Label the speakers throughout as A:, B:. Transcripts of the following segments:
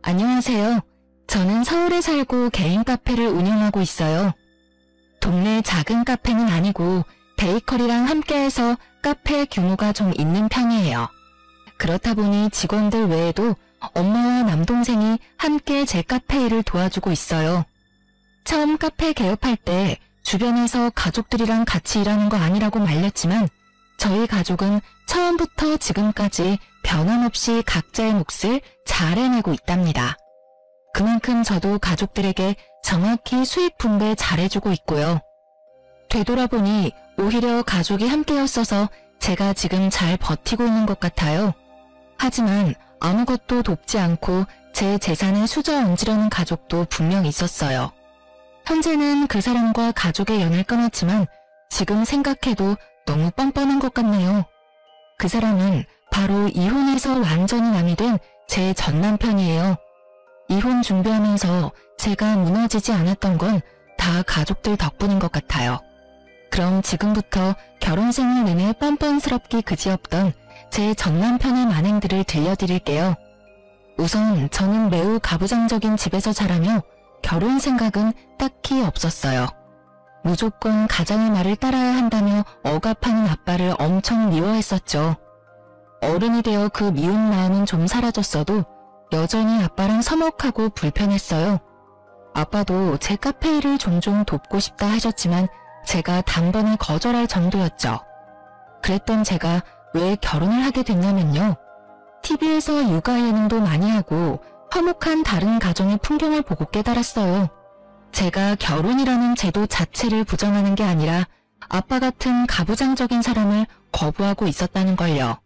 A: 안녕하세요. 저는 서울에 살고 개인 카페를 운영하고 있어요. 동네 작은 카페는 아니고 베이커리랑 함께해서 카페 규모가 좀 있는 편이에요. 그렇다 보니 직원들 외에도 엄마와 남동생이 함께 제 카페 일을 도와주고 있어요. 처음 카페 개업할 때 주변에서 가족들이랑 같이 일하는 거 아니라고 말렸지만 저희 가족은 처음부터 지금까지 변함없이 각자의 몫을 잘 해내고 있답니다. 그만큼 저도 가족들에게 정확히 수입 분배 잘해주고 있고요. 되돌아보니 오히려 가족이 함께였어서 제가 지금 잘 버티고 있는 것 같아요. 하지만 아무것도 돕지 않고 제 재산을 수저얹으려는 가족도 분명 있었어요. 현재는 그 사람과 가족의 연을 끊었지만 지금 생각해도 너무 뻔뻔한 것 같네요. 그 사람은 바로 이혼해서 완전히 남이 된 제 전남편이에요. 이혼 준비하면서 제가 무너지지 않았던 건 다 가족들 덕분인 것 같아요. 그럼 지금부터 결혼 생활 내내 뻔뻔스럽기 그지없던 제 전남편의 만행들을 들려드릴게요. 우선 저는 매우 가부장적인 집에서 자라며 결혼 생각은 딱히 없었어요. 무조건 가장의 말을 따라야 한다며 억압하는 아빠를 엄청 미워했었죠. 어른이 되어 그 미운 마음은 좀 사라졌어도 여전히 아빠랑 서먹하고 불편했어요. 아빠도 제 카페 일을 종종 돕고 싶다 하셨지만 제가 단번에 거절할 정도였죠. 그랬던 제가 왜 결혼을 하게 됐냐면요. TV에서 육아 예능도 많이 하고 화목한 다른 가정의 풍경을 보고 깨달았어요. 제가 결혼이라는 제도 자체를 부정하는 게 아니라 아빠 같은 가부장적인 사람을 거부하고 있었다는 걸요.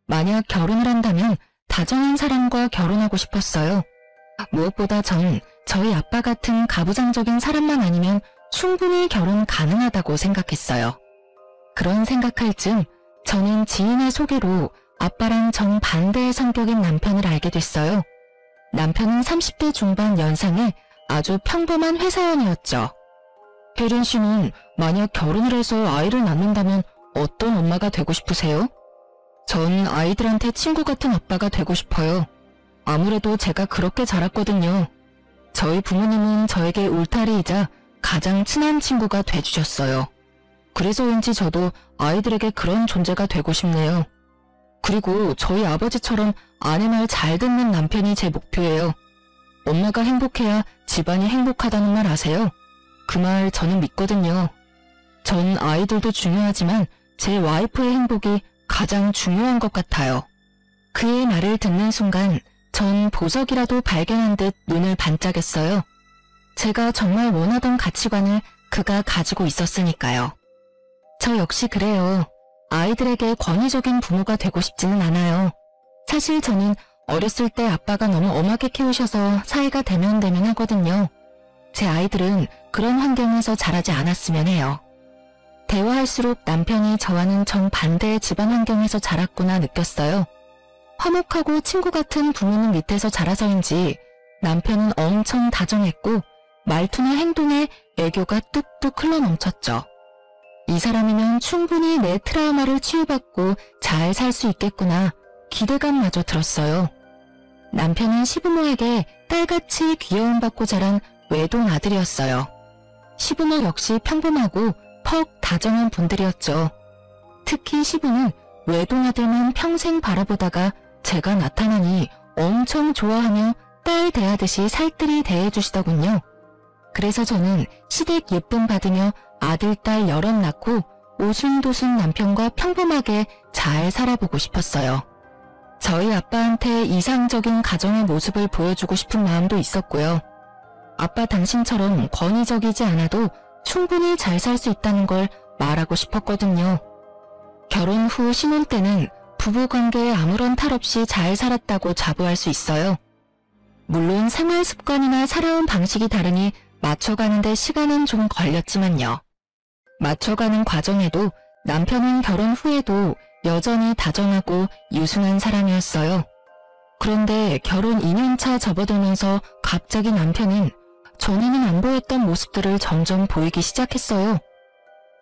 A: 만약 결혼을 한다면 다정한 사람과 결혼하고 싶었어요. 무엇보다 전 저희 아빠 같은 가부장적인 사람만 아니면 충분히 결혼 가능하다고 생각했어요. 그런 생각할 즈음 저는 지인의 소개로 아빠랑 정반대의 성격인 남편을 알게 됐어요. 남편은 30대 중반 연상의 아주 평범한 회사원이었죠. 혜린 씨는 만약 결혼을 해서 아이를 낳는다면 어떤 엄마가 되고 싶으세요? 전 아이들한테 친구 같은 아빠가 되고 싶어요. 아무래도 제가 그렇게 자랐거든요. 저희 부모님은 저에게 울타리이자 가장 친한 친구가 돼주셨어요. 그래서 왠지 저도 아이들에게 그런 존재가 되고 싶네요. 그리고 저희 아버지처럼 아내 말 잘 듣는 남편이 제 목표예요. 엄마가 행복해야 집안이 행복하다는 말 아세요? 그 말 저는 믿거든요. 전 아이들도 중요하지만 제 와이프의 행복이 가장 중요한 것 같아요. 그의 말을 듣는 순간 전 보석이라도 발견한 듯 눈을 반짝였어요. 제가 정말 원하던 가치관을 그가 가지고 있었으니까요. 저 역시 그래요. 아이들에게 권위적인 부모가 되고 싶지는 않아요. 사실 저는 어렸을 때 아빠가 너무 엄하게 키우셔서 사이가 대면대면하거든요. 제 아이들은 그런 환경에서 자라지 않았으면 해요. 대화할수록 남편이 저와는 정반대의 집안 환경에서 자랐구나 느꼈어요. 화목하고 친구 같은 부모님 밑에서 자라서인지 남편은 엄청 다정했고 말투나 행동에 애교가 뚝뚝 흘러넘쳤죠. 이 사람이면 충분히 내 트라우마를 치유받고 잘 살 수 있겠구나 기대감마저 들었어요. 남편은 시부모에게 딸같이 귀여움받고 자란 외동 아들이었어요. 시부모 역시 평범하고 퍽 다정한 분들이었죠. 특히 시부는 외동아들만 평생 바라보다가 제가 나타나니 엄청 좋아하며 딸 대하듯이 살뜰히 대해주시더군요. 그래서 저는 시댁 예쁨 받으며 아들, 딸 여럿 낳고 오순도순 남편과 평범하게 잘 살아보고 싶었어요. 저희 아빠한테 이상적인 가정의 모습을 보여주고 싶은 마음도 있었고요. 아빠 당신처럼 권위적이지 않아도 충분히 잘 살 수 있다는 걸 말하고 싶었거든요. 결혼 후 신혼 때는 부부관계에 아무런 탈 없이 잘 살았다고 자부할 수 있어요. 물론 생활 습관이나 살아온 방식이 다르니 맞춰가는 데 시간은 좀 걸렸지만요. 맞춰가는 과정에도 남편은 결혼 후에도 여전히 다정하고 유순한 사람이었어요. 그런데 결혼 2년차 접어들면서 갑자기 남편은 전에는 안 보였던 모습들을 점점 보이기 시작했어요.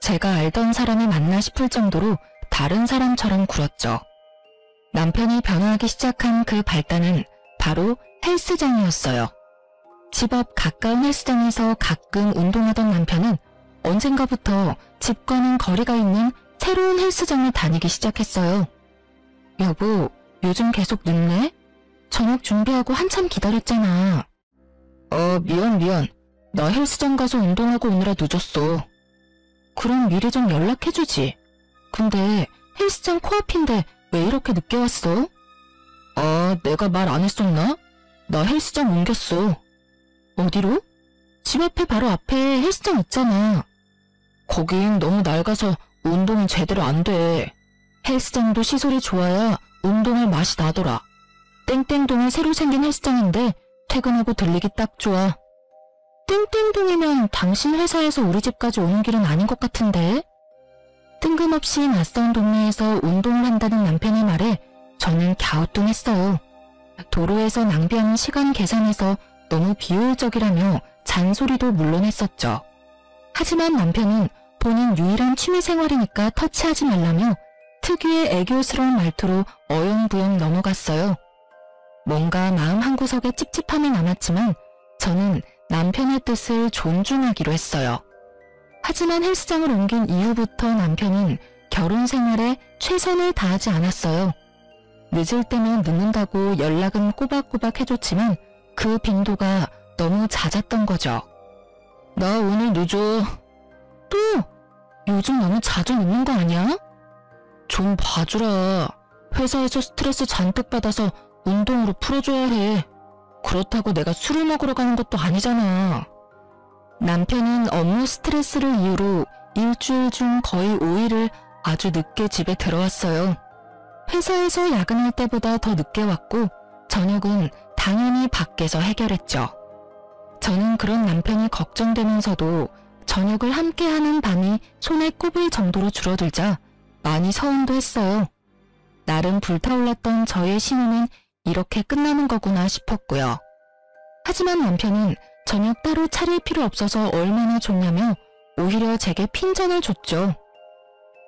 A: 제가 알던 사람이 맞나 싶을 정도로 다른 사람처럼 굴었죠. 남편이 변화하기 시작한 그 발단은 바로 헬스장이었어요. 집 앞 가까운 헬스장에서 가끔 운동하던 남편은 언젠가부터 집과는 거리가 있는 새로운 헬스장을 다니기 시작했어요. 여보, 요즘 계속 늦네? 저녁 준비하고 한참 기다렸잖아. 미안. 나 헬스장 가서 운동하고 오느라 늦었어. 그럼 미리 좀 연락해주지. 근데 헬스장 코앞인데 왜 이렇게 늦게 왔어? 내가 말 안 했었나? 나 헬스장 옮겼어. 어디로? 집 앞에 바로 앞에 헬스장 있잖아. 거긴 너무 낡아서 운동이 제대로 안 돼. 헬스장도 시설이 좋아야 운동할 맛이 나더라. 땡땡동에 새로 생긴 헬스장인데 퇴근하고 들리기 딱 좋아. 땡땡동이면 당신 회사에서 우리 집까지 오는 길은 아닌 것 같은데? 뜬금없이 낯선 동네에서 운동을 한다는 남편의 말에 저는 갸우뚱했어요. 도로에서 낭비하는 시간 계산에서 너무 비효율적이라며 잔소리도 물론 했었죠. 하지만 남편은 본인 유일한 취미생활이니까 터치하지 말라며 특유의 애교스러운 말투로 어영부영 넘어갔어요. 뭔가 마음 한구석에 찝찝함이 남았지만 저는 남편의 뜻을 존중하기로 했어요. 하지만 헬스장을 옮긴 이후부터 남편은 결혼 생활에 최선을 다하지 않았어요. 늦을 때면 늦는다고 연락은 꼬박꼬박 해줬지만 그 빈도가 너무 잦았던 거죠. 나 오늘 늦어. 또? 요즘 너무 자주 늦는 거 아니야? 좀 봐주라. 회사에서 스트레스 잔뜩 받아서 운동으로 풀어줘야 해. 그렇다고 내가 술을 먹으러 가는 것도 아니잖아. 남편은 업무 스트레스를 이유로 일주일 중 거의 5일을 아주 늦게 집에 들어왔어요. 회사에서 야근할 때보다 더 늦게 왔고 저녁은 당연히 밖에서 해결했죠. 저는 그런 남편이 걱정되면서도 저녁을 함께하는 밤이 손에 꼽을 정도로 줄어들자 많이 서운도 했어요. 나름 불타올랐던 저의 신혼은 이렇게 끝나는 거구나 싶었고요. 하지만 남편은 저녁 따로 차릴 필요 없어서 얼마나 좋냐며 오히려 제게 핀잔을 줬죠.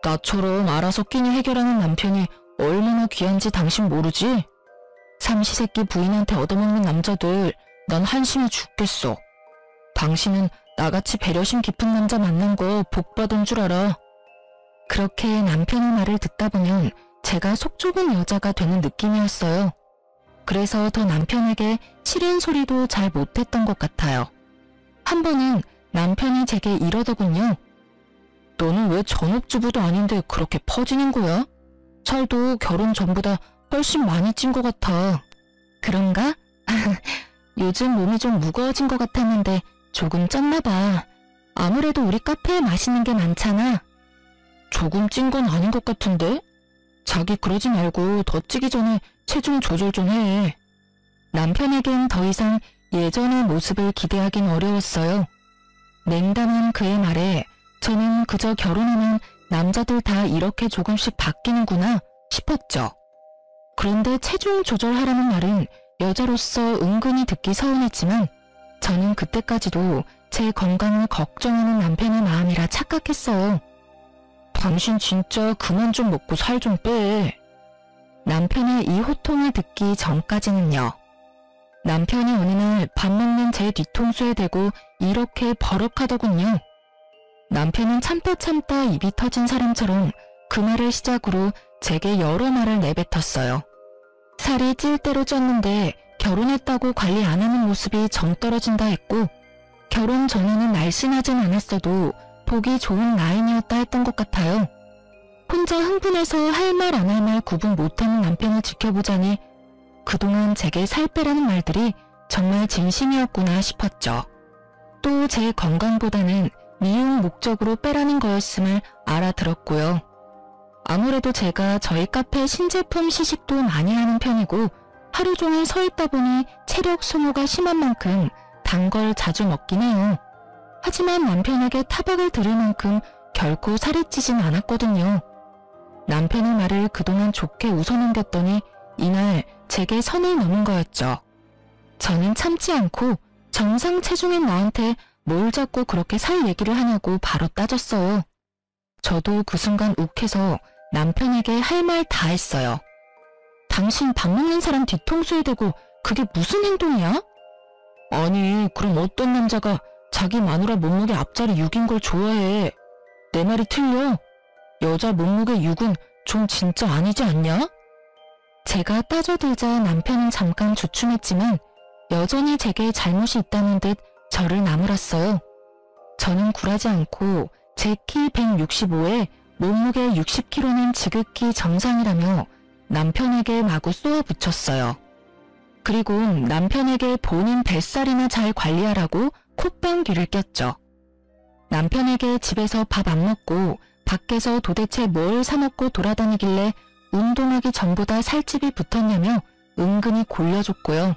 A: 나처럼 알아서 끼니 해결하는 남편이 얼마나 귀한지 당신 모르지? 삼시세끼 부인한테 얻어먹는 남자들 난 한심해 죽겠어. 당신은 나같이 배려심 깊은 남자 만난 거 복 받은 줄 알아. 그렇게 남편의 말을 듣다 보면 제가 속 좁은 여자가 되는 느낌이었어요. 그래서 더 남편에게 싫은 소리도 잘 못했던 것 같아요. 한 번은 남편이 제게 이러더군요. 너는 왜 전업주부도 아닌데 그렇게 퍼지는 거야? 살도 결혼 전보다 훨씬 많이 찐 것 같아. 그런가? 요즘 몸이 좀 무거워진 것 같았는데 조금 쪘나 봐. 아무래도 우리 카페에 맛있는 게 많잖아. 조금 찐 건 아닌 것 같은데? 자기 그러지 말고 더 찌기 전에 체중 조절 좀 해. 남편에겐 더 이상 예전의 모습을 기대하긴 어려웠어요. 냉담한 그의 말에 저는 그저 결혼하면 남자들 다 이렇게 조금씩 바뀌는구나 싶었죠. 그런데 체중 조절하라는 말은 여자로서 은근히 듣기 서운했지만 저는 그때까지도 제 건강을 걱정하는 남편의 마음이라 착각했어요. 당신 진짜 그만 좀 먹고 살 좀 빼. 남편의 이 호통을 듣기 전까지는요. 남편이 어느 날 밥 먹는 제 뒤통수에 대고 이렇게 버럭하더군요. 남편은 참다 입이 터진 사람처럼 그 말을 시작으로 제게 여러 말을 내뱉었어요. 살이 찔 대로 쪘는데 결혼했다고 관리 안 하는 모습이 정 떨어진다 했고 결혼 전에는 날씬하진 않았어도 보기 좋은 라인이었다 했던 것 같아요. 혼자 흥분해서 할 말 안 할 말 구분 못하는 남편을 지켜보자니 그동안 제게 살 빼라는 말들이 정말 진심이었구나 싶었죠. 또 제 건강보다는 미용 목적으로 빼라는 거였음을 알아들었고요. 아무래도 제가 저희 카페 신제품 시식도 많이 하는 편이고 하루 종일 서 있다 보니 체력 소모가 심한 만큼 단 걸 자주 먹긴 해요. 하지만 남편에게 타박을 들을 만큼 결코 살이 찌진 않았거든요. 남편의 말을 그동안 좋게 웃어넘겼더니 이날 제게 선을 넘은 거였죠. 저는 참지 않고 정상 체중인 나한테 뭘 자꾸 그렇게 살 얘기를 하냐고 바로 따졌어요. 저도 그 순간 욱해서 남편에게 할 말 다 했어요. 당신 밥 먹는 사람 뒤통수에 대고 그게 무슨 행동이야? 아니, 그럼 어떤 남자가 자기 마누라 몸무게 앞자리 6인 걸 좋아해? 내 말이 틀려? 여자 몸무게 6은 좀 진짜 아니지 않냐? 제가 따져들자 남편은 잠깐 주춤했지만 여전히 제게 잘못이 있다는 듯 저를 나무랐어요. 저는 굴하지 않고 제 키 165에 몸무게 60kg는 지극히 정상이라며 남편에게 마구 쏘아붙였어요. 그리고 남편에게 본인 뱃살이나 잘 관리하라고 콧방귀를 꼈죠. 남편에게 집에서 밥 안 먹고 밖에서 도대체 뭘 사 먹고 돌아다니길래 운동하기 전보다 살집이 붙었냐며 은근히 골려줬고요.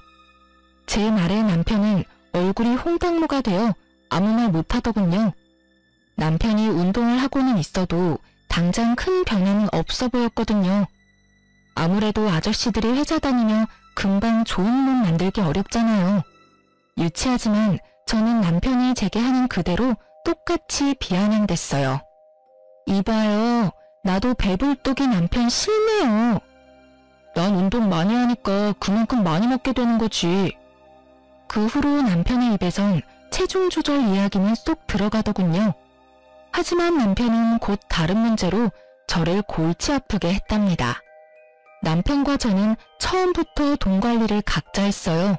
A: 제 말에 남편은 얼굴이 홍당무가 되어 아무 말 못하더군요. 남편이 운동을 하고는 있어도 당장 큰 변화는 없어 보였거든요. 아무래도 아저씨들이 회사 다니며 금방 좋은 몸 만들기 어렵잖아요. 유치하지만 저는 남편이 제게 하는 그대로 똑같이 비아냥댔어요. 이봐요, 나도 배불뚝이 남편 싫네요. 난 운동 많이 하니까 그만큼 많이 먹게 되는 거지. 그 후로 남편의 입에선 체중 조절 이야기는 쏙 들어가더군요. 하지만 남편은 곧 다른 문제로 저를 골치 아프게 했답니다. 남편과 저는 처음부터 돈 관리를 각자 했어요.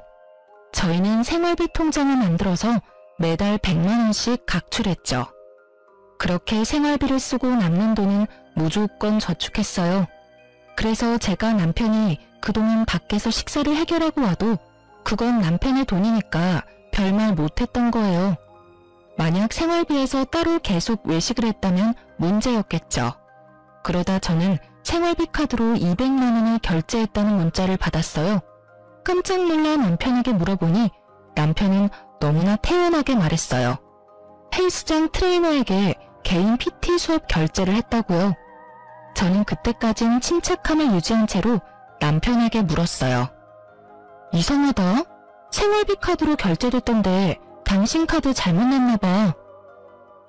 A: 저희는 생활비 통장을 만들어서 매달 100만 원씩 각출했죠. 그렇게 생활비를 쓰고 남는 돈은 무조건 저축했어요. 그래서 제가 남편이 그동안 밖에서 식사를 해결하고 와도 그건 남편의 돈이니까 별말 못했던 거예요. 만약 생활비에서 따로 계속 외식을 했다면 문제였겠죠. 그러다 저는 생활비 카드로 200만 원을 결제했다는 문자를 받았어요. 깜짝 놀라 남편에게 물어보니 남편은 너무나 태연하게 말했어요. 헬스장 트레이너에게 개인 PT 수업 결제를 했다고요. 저는 그때까진 침착함을 유지한 채로 남편에게 물었어요. 이상하다. 생활비 카드로 결제됐던데 당신 카드 잘못 냈나 봐.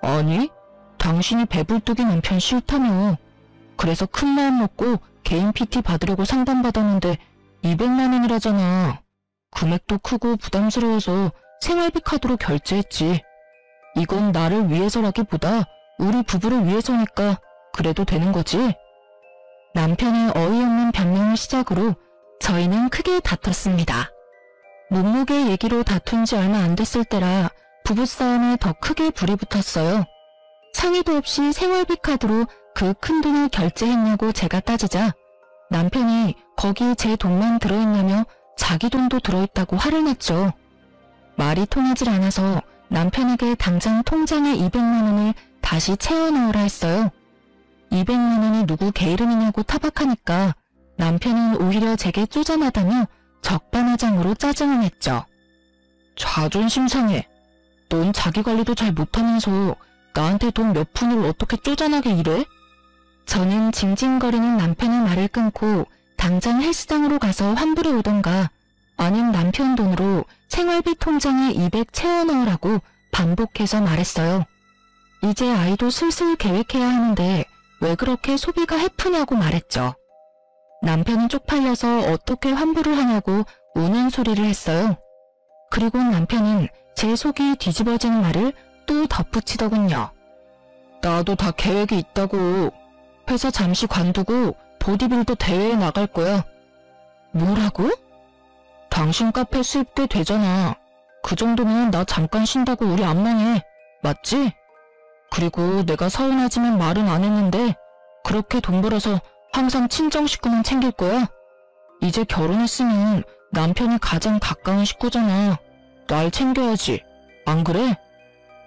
A: 아니, 당신이 배불뚝이 남편 싫다며. 그래서 큰 마음 먹고 개인 PT 받으려고 상담받았는데 200만 원이라잖아. 금액도 크고 부담스러워서 생활비 카드로 결제했지. 이건 나를 위해서라기보다 우리 부부를 위해서니까 그래도 되는 거지. 남편의 어이없는 변명을 시작으로 저희는 크게 다퉜습니다. 몸무게 얘기로 다툰 지 얼마 안 됐을 때라 부부싸움에 더 크게 불이 붙었어요. 상의도 없이 생활비 카드로 그 큰 돈을 결제했냐고 제가 따지자 남편이 거기 제 돈만 들어있냐며 자기 돈도 들어있다고 화를 냈죠. 말이 통하질 않아서 남편에게 당장 통장에 200만 원을 다시 채워 넣으라 했어요. 200만 원이 누구 개 이름이냐고 타박하니까 남편은 오히려 제게 쪼잔하다며 적반하장으로 짜증을 냈죠. 자존심 상해. 넌 자기관리도 잘 못하면서 나한테 돈 몇 푼을 어떻게 쪼잔하게 이래? 저는 징징거리는 남편의 말을 끊고 당장 헬스장으로 가서 환불해 오던가 아님 남편 돈으로 생활비 통장에 200 채워 넣으라고 반복해서 말했어요. 이제 아이도 슬슬 계획해야 하는데 왜 그렇게 소비가 해프냐고 말했죠. 남편은 쪽팔려서 어떻게 환불을 하냐고 우는 소리를 했어요. 그리고 남편은 제 속이 뒤집어지는 말을 또 덧붙이더군요. 나도 다 계획이 있다고. 회사 잠시 관두고 보디빌더 대회에 나갈 거야. 뭐라고? 당신 카페 수입 꽤 되잖아. 그 정도면 나 잠깐 쉰다고 우리 안 망해. 맞지? 그리고 내가 서운하지만 말은 안 했는데 그렇게 돈 벌어서 항상 친정 식구만 챙길 거야. 이제 결혼했으면 남편이 가장 가까운 식구잖아. 날 챙겨야지. 안 그래?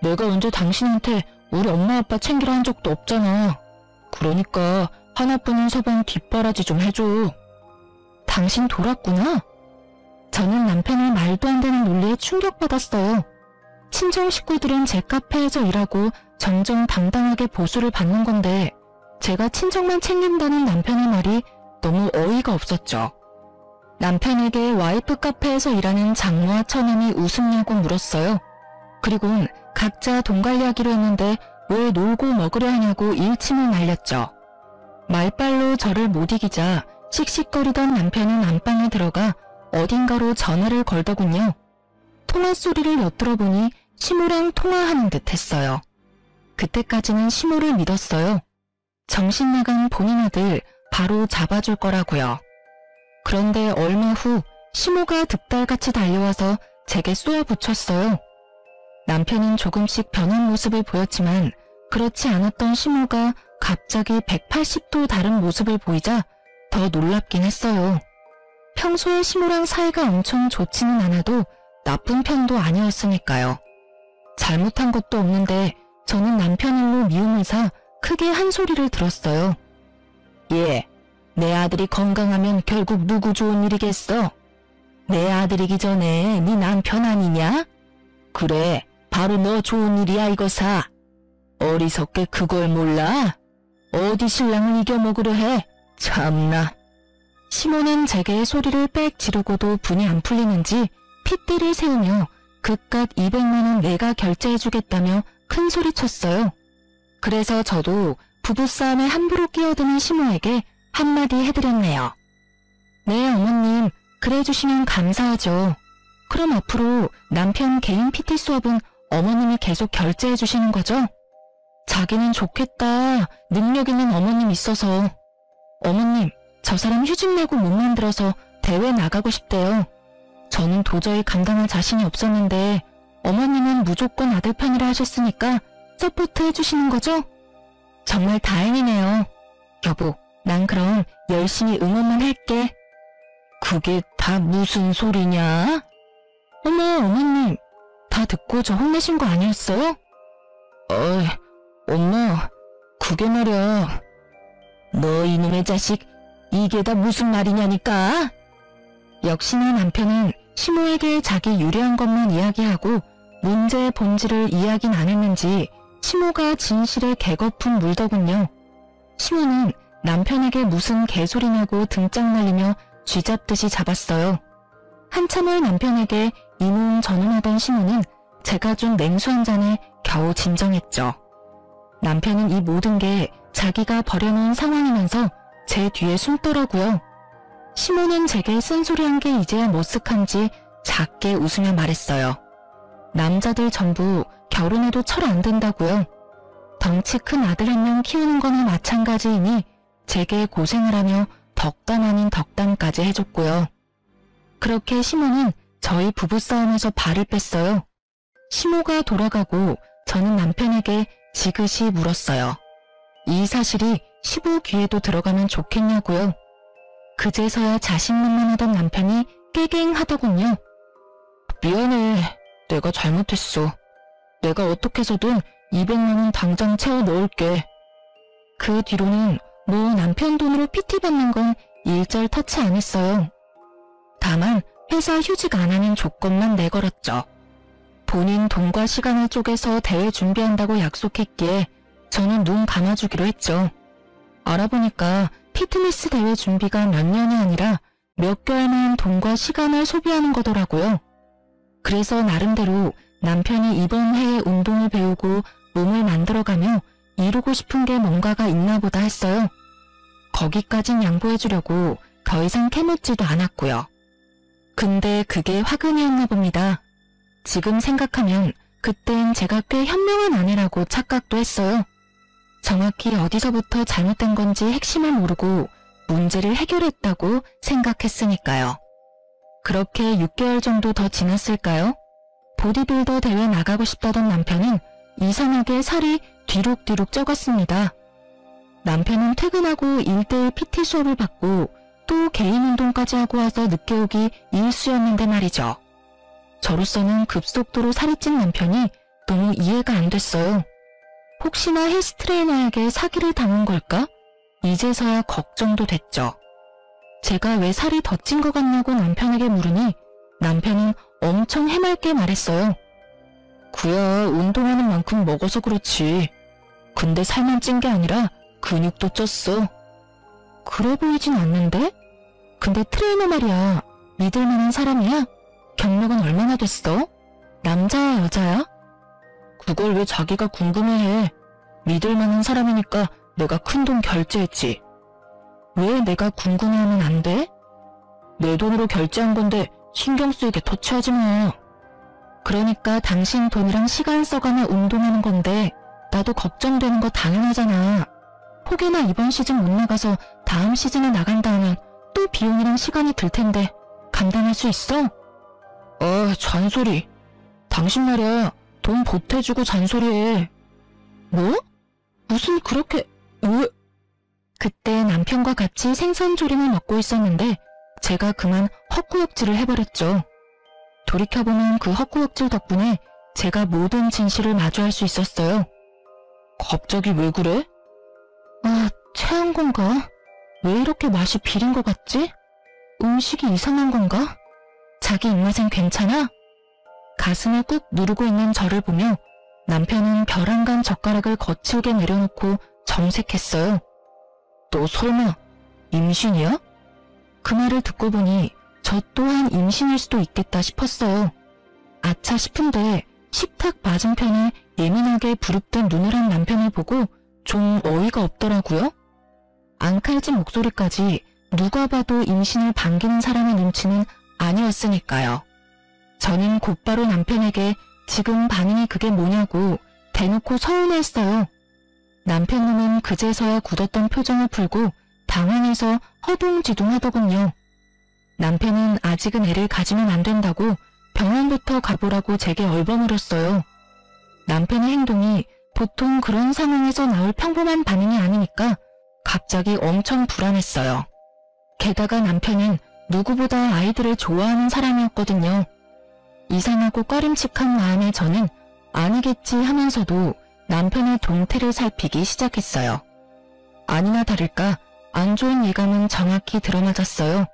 A: 내가 언제 당신한테 우리 엄마 아빠 챙기라 한 적도 없잖아. 그러니까 하나뿐인 서방 뒷바라지 좀 해줘. 당신 돌았구나? 저는 남편의 말도 안 되는 논리에 충격받았어요. 친정 식구들은 제 카페에서 일하고 정정당당하게 보수를 받는 건데 제가 친정만 챙긴다는 남편의 말이 너무 어이가 없었죠. 남편에게 와이프 카페에서 일하는 장모와 처남이 웃음냐고 물었어요. 그리곤 각자 돈 관리하기로 했는데 왜 놀고 먹으려 하냐고 일침을 날렸죠. 말빨로 저를 못 이기자 씩씩거리던 남편은 안방에 들어가 어딘가로 전화를 걸더군요. 통화 소리를 엿들어보니 시모랑 통화하는 듯 했어요. 그때까지는 시모를 믿었어요. 정신 나간 본인 아들 바로 잡아줄 거라고요. 그런데 얼마 후 시모가 득달같이 달려와서 제게 쏘아붙였어요. 남편은 조금씩 변한 모습을 보였지만 그렇지 않았던 시모가 갑자기 180도 다른 모습을 보이자 더 놀랍긴 했어요. 평소에 시모랑 사이가 엄청 좋지는 않아도 나쁜 편도 아니었으니까요. 잘못한 것도 없는데 저는 남편 일로 미움을 사 크게 한 소리를 들었어요. 예, 내 아들이 건강하면 결국 누구 좋은 일이겠어? 내 아들이기 전에 네 남편 아니냐? 그래, 바로 너 좋은 일이야 이거사. 어리석게 그걸 몰라? 어디 신랑을 이겨먹으려 해? 참나. 시모는 제게 소리를 빽 지르고도 분이 안 풀리는지 핏대를 세우며 그깟 200만 원 내가 결제해주겠다며 큰 소리쳤어요. 그래서 저도 부부싸움에 함부로 끼어드는 시모에게 한마디 해드렸네요. 네, 어머님, 그래주시면 감사하죠. 그럼 앞으로 남편 개인 PT 수업은 어머님이 계속 결제해주시는 거죠? 자기는 좋겠다. 능력 있는 어머님 있어서. 어머님, 저 사람 휴직 내고 못 만들어서 대회 나가고 싶대요. 저는 도저히 감당할 자신이 없었는데 어머님은 무조건 아들 편이라 하셨으니까 서포트 해주시는 거죠? 정말 다행이네요. 여보, 난 그럼 열심히 응원만 할게. 그게 다 무슨 소리냐? 어머, 어머님, 다 듣고 저 혼내신 거 아니었어요? 어이, 엄마, 그게 말이야. 너 이놈의 자식, 이게 다 무슨 말이냐니까? 역시나 남편은 시모에게 자기 유리한 것만 이야기하고 문제의 본질을 이야기는 안 했는지 시모가 진실에 개거품 물더군요. 시모는 남편에게 무슨 개소리냐고 등짝 날리며 쥐잡듯이 잡았어요. 한참을 남편에게 이놈 저놈하던 시모는 제가 준 냉수 한 잔에 겨우 진정했죠. 남편은 이 모든 게 자기가 버려놓은 상황이면서 제 뒤에 숨더라고요. 시모는 제게 쓴소리한 게 이제야 머쓱한지 작게 웃으며 말했어요. 남자들 전부 결혼해도 철 안 든다고요. 덩치 큰 아들 한 명 키우는 거나 마찬가지이니 제게 고생을 하며 덕담 아닌 덕담까지 해줬고요. 그렇게 시모는 저희 부부싸움에서 발을 뺐어요. 시모가 돌아가고 저는 남편에게 지그시 물었어요. 이 사실이 시부 귀에도 들어가면 좋겠냐고요. 그제서야 자신만만하던 남편이 깨갱하더군요. 미안해. 내가 잘못했어. 내가 어떻게 해서든 200만 원 당장 채워 넣을게. 그 뒤로는 뭐 남편 돈으로 PT 받는 건 일절 터치 안 했어요. 다만 회사 휴직 안 하는 조건만 내걸었죠. 본인 돈과 시간을 쪼개서 대회 준비한다고 약속했기에 저는 눈 감아주기로 했죠. 알아보니까 피트니스 대회 준비가 몇 년이 아니라 몇 개월만 돈과 시간을 소비하는 거더라고요. 그래서 나름대로 남편이 이번 해에 운동을 배우고 몸을 만들어가며 이루고 싶은 게 뭔가가 있나 보다 했어요. 거기까진 양보해주려고 더 이상 캐묻지도 않았고요. 근데 그게 화근이었나 봅니다. 지금 생각하면 그땐 제가 꽤 현명한 아내라고 착각도 했어요. 정확히 어디서부터 잘못된 건지 핵심을 모르고 문제를 해결했다고 생각했으니까요. 그렇게 6개월 정도 더 지났을까요? 보디빌더 대회 나가고 싶다던 남편은 이상하게 살이 뒤룩뒤룩 쪄갔습니다. 남편은 퇴근하고 1대1 PT 수업을 받고 또 개인 운동까지 하고 와서 늦게 오기 일쑤였는데 말이죠. 저로서는 급속도로 살이 찐 남편이 너무 이해가 안 됐어요. 혹시나 헬스 트레이너에게 사기를 당한 걸까? 이제서야 걱정도 됐죠. 제가 왜 살이 더 찐 것 같냐고 남편에게 물으니 남편은 엄청 해맑게 말했어요. 그야 운동하는 만큼 먹어서 그렇지. 근데 살만 찐 게 아니라 근육도 쪘어. 그래 보이진 않는데? 근데 트레이너 말이야. 믿을 만한 사람이야? 경력은 얼마나 됐어? 남자야 여자야? 그걸 왜 자기가 궁금해해. 믿을 만한 사람이니까 내가 큰돈 결제했지. 왜 내가 궁금해하면 안 돼? 내 돈으로 결제한 건데 신경 쓰이게 터치하지 마. 그러니까 당신 돈이랑 시간 써가며 운동하는 건데 나도 걱정되는 거 당연하잖아. 혹여나 이번 시즌 못 나가서 다음 시즌에 나간다 하면 또 비용이랑 시간이 들 텐데 감당할 수 있어? 잔소리. 당신 말이야. 돈 보태주고 잔소리해. 뭐? 무슨 그렇게... 왜? 그때 남편과 같이 생선조림을 먹고 있었는데 제가 그만 헛구역질을 해버렸죠. 돌이켜보면 그 헛구역질 덕분에 제가 모든 진실을 마주할 수 있었어요. 갑자기 왜 그래? 체한 건가? 왜 이렇게 맛이 비린 것 같지? 음식이 이상한 건가? 자기 입맛엔 괜찮아? 가슴을 꾹 누르고 있는 저를 보며 남편은 벼랑간 젓가락을 거칠게 내려놓고 정색했어요. 너 설마 임신이야? 그 말을 듣고 보니 저 또한 임신일 수도 있겠다 싶었어요. 아차 싶은데 식탁 맞은편에 예민하게 부릅뜬 눈을 한 남편을 보고 좀 어이가 없더라고요. 앙칼진 목소리까지 누가 봐도 임신을 반기는 사람의 눈치는 아니었으니까요. 저는 곧바로 남편에게 지금 반응이 그게 뭐냐고 대놓고 서운했어요. 남편 놈은 그제서야 굳었던 표정을 풀고 당황해서 허둥지둥하더군요. 남편은 아직은 애를 가지면 안 된다고 병원부터 가보라고 제게 얼버무렸어요. 남편의 행동이 보통 그런 상황에서 나올 평범한 반응이 아니니까 갑자기 엄청 불안했어요. 게다가 남편은 누구보다 아이들을 좋아하는 사람이었거든요. 이상하고 꺼림칙한 마음에 저는 아니겠지 하면서도 남편의 동태를 살피기 시작했어요. 아니나 다를까 안 좋은 예감은 정확히 들어맞았어요.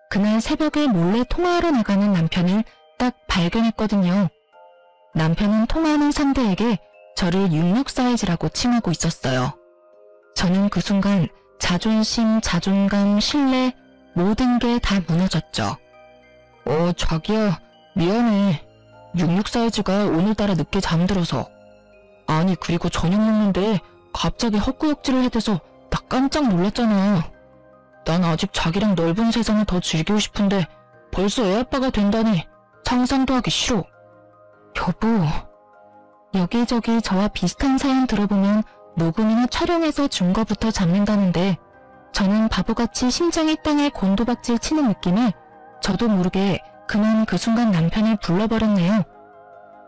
A: 그날 새벽에 몰래 통화하러 나가는 남편을 딱 발견했거든요. 남편은 통화하는 상대에게 저를 66 사이즈라고 칭하고 있었어요. 저는 그 순간 자존심, 자존감, 신뢰 모든 게 다 무너졌죠. 자기야 미안해. 66 사이즈가 오늘따라 늦게 잠들어서. 아니 그리고 저녁 먹는데 갑자기 헛구역질을 해대서 나 깜짝 놀랐잖아. 난 아직 자기랑 넓은 세상을 더 즐기고 싶은데 벌써 애아빠가 된다니 상상도 하기 싫어. 여보, 여기저기 저와 비슷한 사연 들어보면 녹음이나 촬영해서 증거부터 잡는다는데 저는 바보같이 심장이 땅에 곤두박질 치는 느낌에 저도 모르게 그만 그 순간 남편을 불러버렸네요.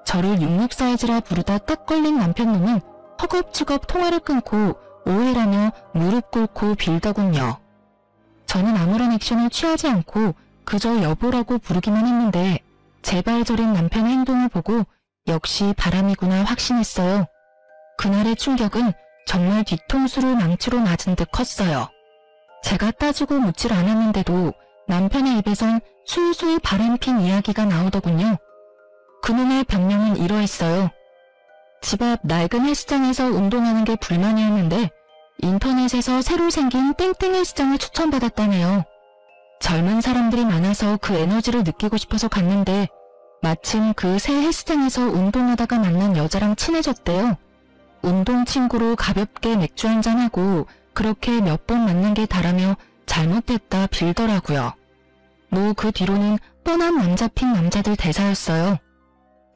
A: 저를 66 사이즈라 부르다 딱 걸린 남편 놈은 허겁지겁 통화를 끊고 오해라며 무릎 꿇고 빌더군요. 저는 아무런 액션을 취하지 않고 그저 여보라고 부르기만 했는데 제발 저린 남편의 행동을 보고 역시 바람이구나 확신했어요. 그날의 충격은 정말 뒤통수를 망치로 맞은 듯 컸어요. 제가 따지고 묻질 않았는데도 남편의 입에선 술술 바람핀 이야기가 나오더군요. 그놈의 변명은 이러했어요. 집 앞 낡은 헬스장에서 운동하는 게 불만이었는데 인터넷에서 새로 생긴 땡땡 헬스장을 추천받았다네요. 젊은 사람들이 많아서 그 에너지를 느끼고 싶어서 갔는데 마침 그 새 헬스장에서 운동하다가 만난 여자랑 친해졌대요. 운동 친구로 가볍게 맥주 한잔하고 그렇게 몇 번 만난 게 다라며 잘못됐다 빌더라고요. 뭐 그 뒤로는 뻔한 남자핀 남자들 대사였어요.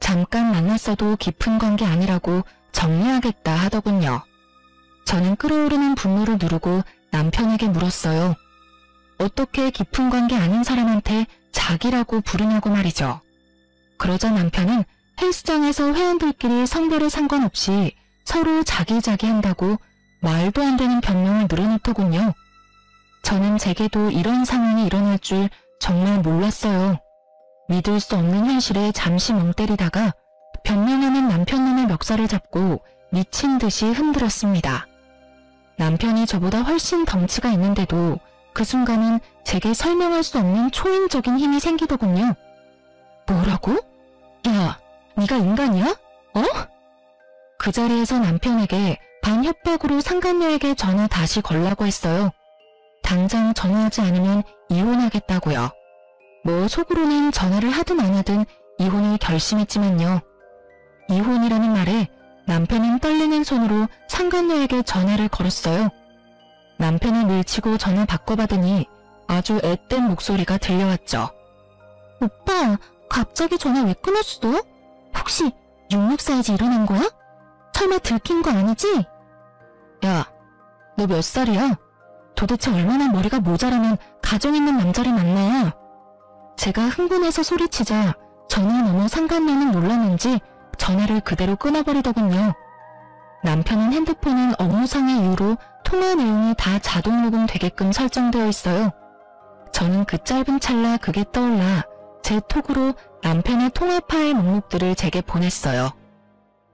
A: 잠깐 만났어도 깊은 관계 아니라고 정리하겠다 하더군요. 저는 끓어오르는 분노를 누르고 남편에게 물었어요. 어떻게 깊은 관계 아닌 사람한테 자기라고 부르냐고 말이죠. 그러자 남편은 헬스장에서 회원들끼리 성별에 상관없이 서로 자기자기 한다고 말도 안 되는 변명을 늘어놓더군요. 저는 제게도 이런 상황이 일어날 줄 정말 몰랐어요. 믿을 수 없는 현실에 잠시 멍 때리다가 변명하는 남편놈의 멱살을 잡고 미친 듯이 흔들었습니다. 남편이 저보다 훨씬 덩치가 있는데도 그 순간은 제게 설명할 수 없는 초인적인 힘이 생기더군요. 뭐라고? 야, 네가 인간이야? 어? 그 자리에서 남편에게 반협박으로 상간녀에게 전화 다시 걸라고 했어요. 당장 전화하지 않으면 이혼하겠다고요. 뭐 속으로는 전화를 하든 안 하든 이혼을 결심했지만요. 이혼이라는 말에 남편은 떨리는 손으로 상간녀에게 전화를 걸었어요. 남편을 밀치고 전화 바꿔받으니 아주 앳된 목소리가 들려왔죠. 오빠, 갑자기 전화 왜 끊었어? 혹시 66 사이즈 일어난 거야? 설마 들킨 거 아니지? 야, 너 몇 살이야? 도대체 얼마나 머리가 모자라면 가정 있는 남자를 만나? 제가 흥분해서 소리치자 전화 너머 상간녀는 놀랐는지 전화를 그대로 끊어버리더군요. 남편은 핸드폰은 업무상의 이유로 통화 내용이 다 자동 녹음되게끔 설정되어 있어요. 저는 그 짧은 찰나 그게 떠올라 제 톡으로 남편의 통화 파일 목록들을 제게 보냈어요.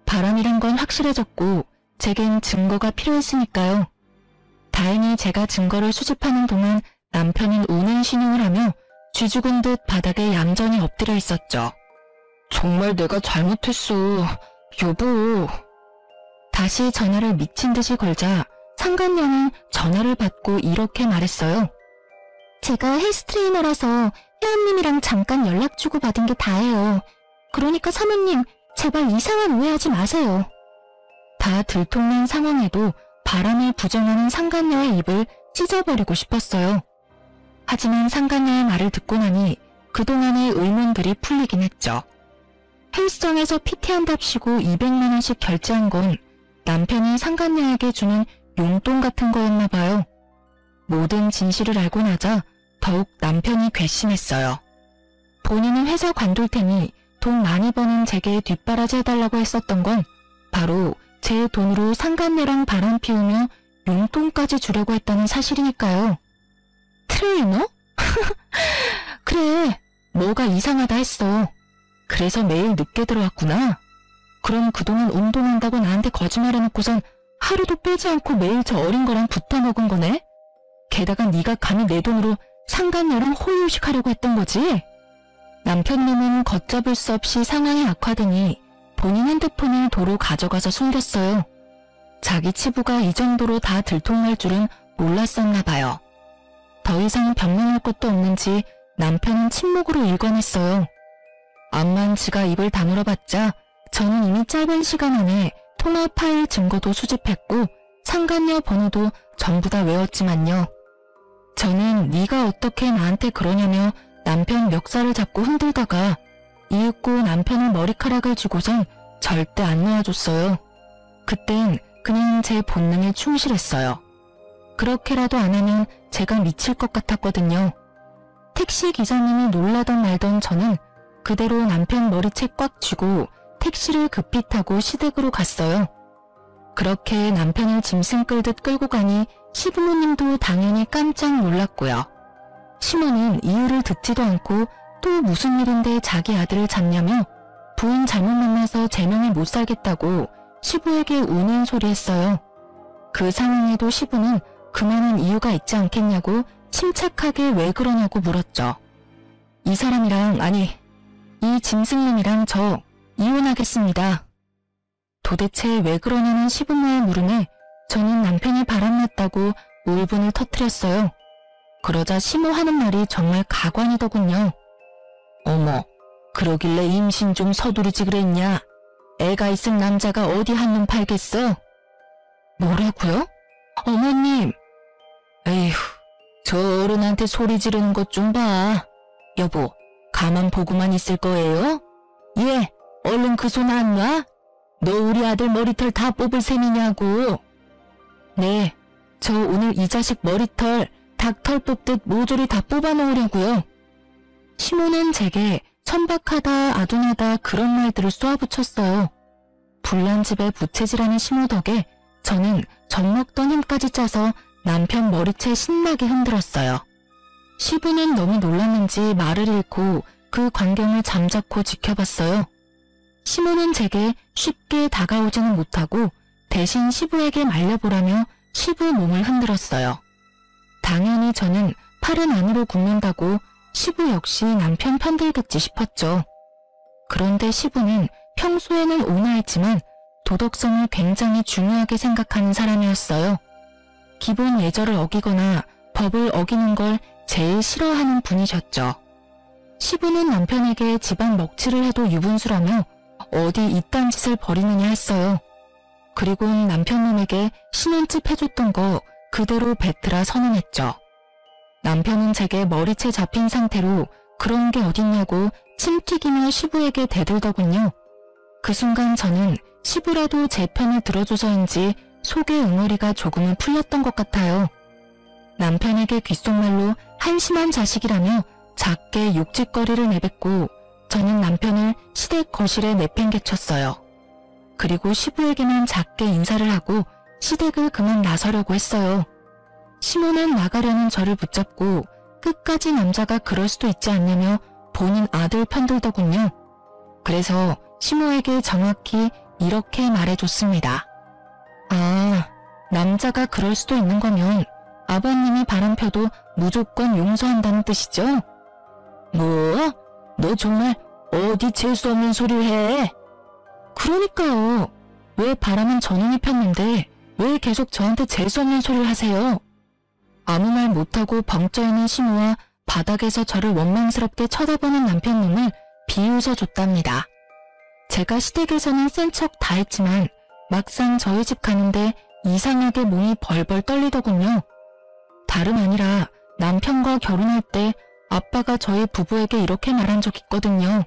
A: 바람이란 건 확실해졌고 제겐 증거가 필요했으니까요. 다행히 제가 증거를 수집하는 동안 남편은 우는 신용을 하며 쥐죽은 듯 바닥에 얌전히 엎드려 있었죠. 정말 내가 잘못했어. 여보. 다시 전화를 미친 듯이 걸자 상간녀는 전화를 받고 이렇게 말했어요. 제가 헬스 트레이너라서 회원님이랑 잠깐 연락 주고 받은 게 다예요. 그러니까 사모님, 제발 이상한 오해하지 마세요. 다 들통난 상황에도 바람을 부정하는 상간녀의 입을 찢어버리고 싶었어요. 하지만 상간녀의 말을 듣고 나니 그동안의 의문들이 풀리긴 했죠. 헬스장에서 PT한답시고 200만 원씩 결제한 건 남편이 상간녀에게 주는 용돈 같은 거였나 봐요. 모든 진실을 알고 나자 더욱 남편이 괘씸했어요. 본인은 회사 관둘 테니 돈 많이 버는 제게 뒷바라지 해달라고 했었던 건 바로 제 돈으로 상간녀랑 바람 피우며 용돈까지 주려고 했다는 사실이니까요. 트레이너? 그래, 뭐가 이상하다 했어. 그래서 매일 늦게 들어왔구나. 그럼 그동안 운동한다고 나한테 거짓말해놓고선 하루도 빼지 않고 매일 저 어린 거랑 붙어먹은 거네? 게다가 네가 감히 내 돈으로 상간녀랑 호의호식하려고 했던 거지? 남편 놈은 걷잡을 수 없이 상황이 악화되니 본인 핸드폰을 도로 가져가서 숨겼어요. 자기 치부가 이 정도로 다 들통날 줄은 몰랐었나 봐요. 더 이상 변명할 것도 없는지 남편은 침묵으로 일관했어요. 암만 지가 입을 다물어봤자 저는 이미 짧은 시간 안에 통화 파일 증거도 수집했고 상간녀 번호도 전부 다 외웠지만요. 저는 네가 어떻게 나한테 그러냐며 남편 멱살을 잡고 흔들다가 이윽고 남편의 머리카락을 쥐고선 절대 안 놓아줬어요. 그땐 그냥 제 본능에 충실했어요. 그렇게라도 안 하면 제가 미칠 것 같았거든요. 택시 기사님이 놀라던 말던 저는 그대로 남편 머리채 꽉 쥐고 택시를 급히 타고 시댁으로 갔어요. 그렇게 남편을 짐승 끌듯 끌고 가니 시부모님도 당연히 깜짝 놀랐고요. 시모는 이유를 듣지도 않고 또 무슨 일인데 자기 아들을 잡냐며 부인 잘못 만나서 제명을 못 살겠다고 시부에게 우는 소리 했어요. 그 상황에도 시부는 그만한 이유가 있지 않겠냐고 침착하게 왜 그러냐고 물었죠. 이 사람이랑, 아니, 이 짐승놈이랑 저 이혼하겠습니다. 도대체 왜 그러냐는 시부모의 물음에 저는 남편이 바람났다고 울분을 터뜨렸어요. 그러자 시모 하는 말이 정말 가관이더군요. 어머, 그러길래 임신 좀 서두르지 그랬냐? 애가 있은 남자가 어디 한눈 팔겠어? 뭐라고요? 어머님! 에휴, 저 어른한테 소리 지르는 것 좀 봐. 여보, 가만 보고만 있을 거예요? 예, 얼른 그 손 안 놔? 너 우리 아들 머리털 다 뽑을 셈이냐고. 네, 저 오늘 이 자식 머리털, 닭털 뽑듯 모조리 다 뽑아놓으려고요. 시모는 제게 천박하다, 아둔하다 그런 말들을 쏘아붙였어요. 불난 집에 부채질하는 시모 덕에 저는 젖먹던 힘까지 짜서 남편 머리채 신나게 흔들었어요. 시부는 너무 놀랐는지 말을 잃고 그 광경을 잠자코 지켜봤어요. 시모는 제게 쉽게 다가오지는 못하고 대신 시부에게 말려보라며 시부 몸을 흔들었어요. 당연히 저는 팔은 안으로 굽는다고 시부 역시 남편 편들겠지 싶었죠. 그런데 시부는 평소에는 온화했지만 도덕성을 굉장히 중요하게 생각하는 사람이었어요. 기본 예절을 어기거나 법을 어기는 걸 제일 싫어하는 분이셨죠. 시부는 남편에게 집안 먹칠을 해도 유분수라며 어디 이딴 짓을 벌이느냐 했어요. 그리곤 남편 놈에게 신혼집 해줬던 거 그대로 뱉으라 선언했죠. 남편은 제게 머리채 잡힌 상태로 그런 게 어딨냐고 침 튀기며 시부에게 대들더군요. 그 순간 저는 시부라도 제 편을 들어줘서인지 속의 응어리가 조금은 풀렸던 것 같아요. 남편에게 귓속말로 한심한 자식이라며 작게 욕짓거리를 내뱉고 저는 남편을 시댁 거실에 내팽개쳤어요. 그리고 시부에게만 작게 인사를 하고 시댁을 그만 나서려고 했어요. 시모는 나가려는 저를 붙잡고 끝까지 남자가 그럴 수도 있지 않냐며 본인 아들 편들더군요. 그래서 시모에게 정확히 이렇게 말해줬습니다. 아, 남자가 그럴 수도 있는 거면 아버님이 바람펴도 무조건 용서한다는 뜻이죠? 뭐? 너 정말 어디 재수 없는 소리를 해? 그러니까요. 왜 바람은 저놈이 폈는데 왜 계속 저한테 재수 없는 소리를 하세요? 아무 말 못하고 벙쪄있는 시모와 바닥에서 저를 원망스럽게 쳐다보는 남편 놈을 비웃어줬답니다. 제가 시댁에서는 센 척 다 했지만 막상 저희 집 가는데 이상하게 몸이 벌벌 떨리더군요. 다름 아니라 남편과 결혼할 때 아빠가 저희 부부에게 이렇게 말한 적 있거든요.